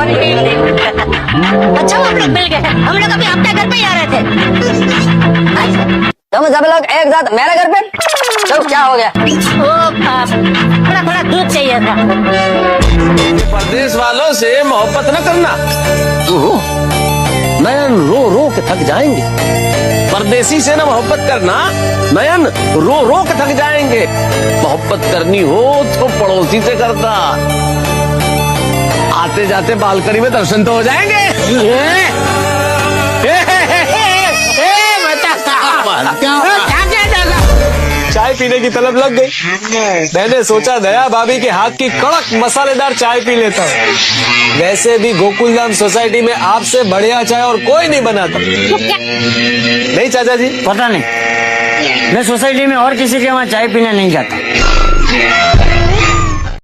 Sorry. अच्छा वो हम लोग मिल गए, हम लोग अभी आपके घर पे ही आ रहे थे। तुम सब लोग एक साथ मेरे घर पे? तो क्या हो गया? थोड़ा थोड़ा दूध चाहिए था। परदेश वालों से मोहब्बत न करना, नयन रो रो के थक जाएंगे। परदेसी से ना मोहब्बत करना, नयन रो रो के थक जाएंगे। मोहब्बत करनी हो तो पड़ोसी से करता, आते जाते बालकनी में दर्शन तो हो जाएंगे। चाय पीने की तलब लग गई। मैंने सोचा दया भाभी के हाथ की कड़क मसालेदार चाय पी लेता हूँ। वैसे भी गोकुलधाम सोसाइटी में आपसे बढ़िया चाय और कोई नहीं बनाता। नहीं चाचा जी? पता नहीं, मैं सोसाइटी में और किसी के वहाँ चाय पीने नहीं जाता।